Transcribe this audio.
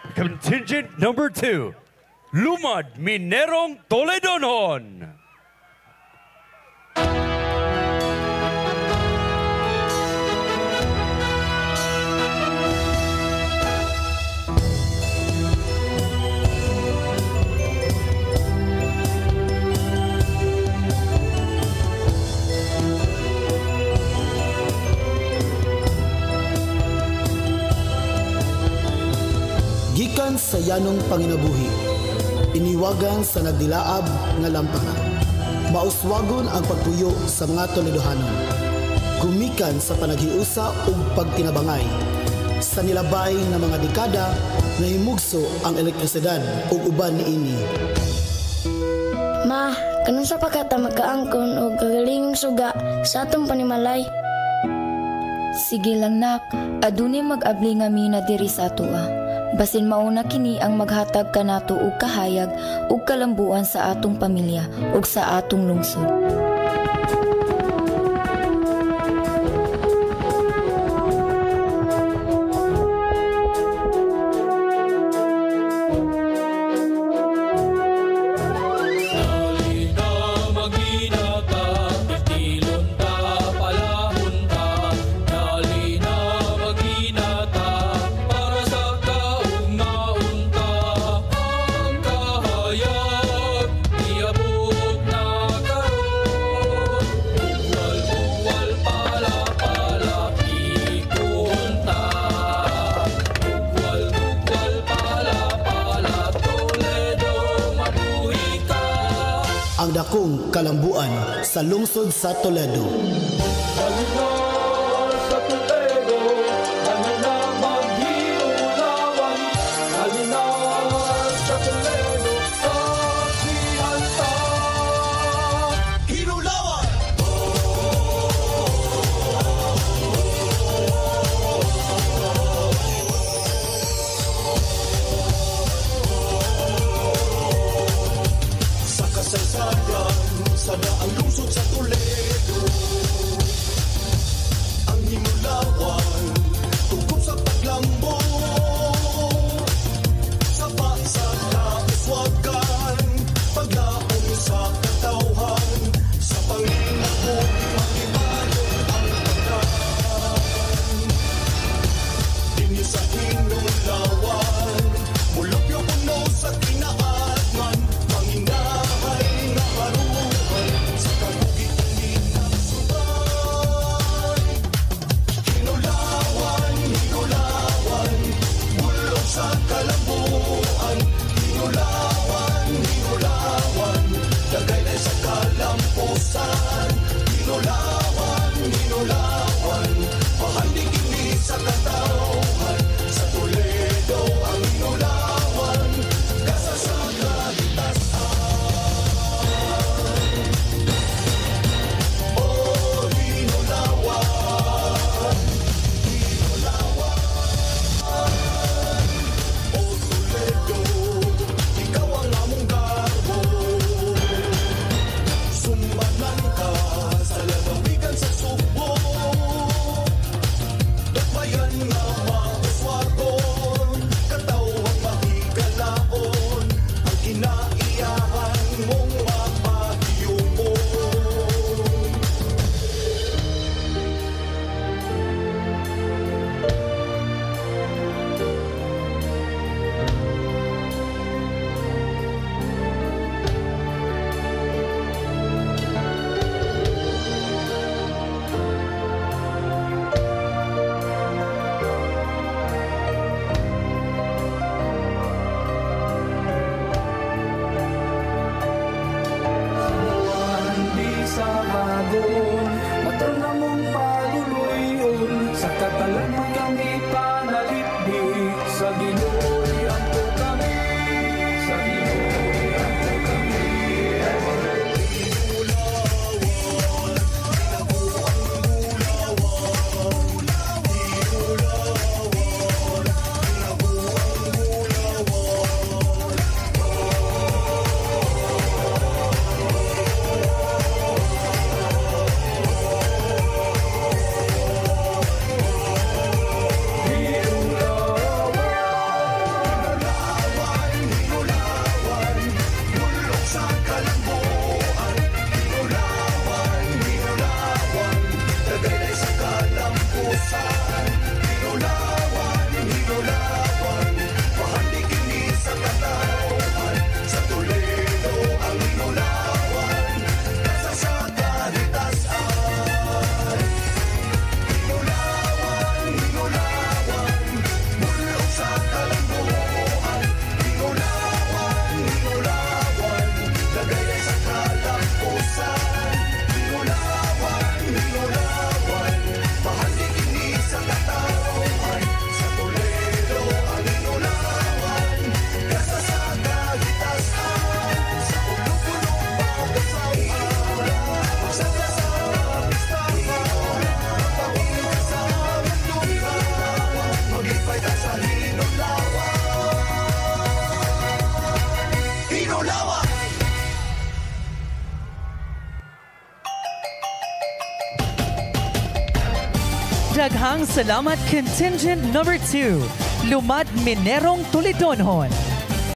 Contingent number 2, Lumad Minerong Toledonon. Gikan sa yanong panginabuhi, iniwagan sa nagdilaab nga lampara. Mauswagon ang pagpuyo sa mga Toledohanon. Gumikan sa panaghiusa ug pagtinabangay. Sa nilabay na mga dekada, nahimugso ang elektrisidad ug uban niini. Ma, kanun sa pagkata magkaangkon o gagalingong suga sa atong panimalay? Sige lang nak, adunay mag-abli nga mina diri sa atua. Basin mauna kini ang maghatag kanato og kahayag ug kalambuan sa atong pamilya ug sa atong lungsod. Ang dakong kalambuan sa lungsod sa Toledo. Sana ang lungsod sa Toledo, ang himulawan tungkol sa paglambo, sa pansang kauswagan, paglaong sa katauhan, sa Panginoon makibalong ang pagkaan. Dinyo sa hinulawan, mulupyo puno sa tinaatman, manginahay na haruan. Sa kalambuan, hinulawan, dagay na sa kalampusan. Hinulawan, pahandig ini sa katauhan. Sa Toledo ang hinulawan, kasa sa kalitasan. Oh, hinulawan. Ikaw ang among garbo, sumbanan ka Daghang salamat Contingent number 2, Lumad Minerong Tolidonhon.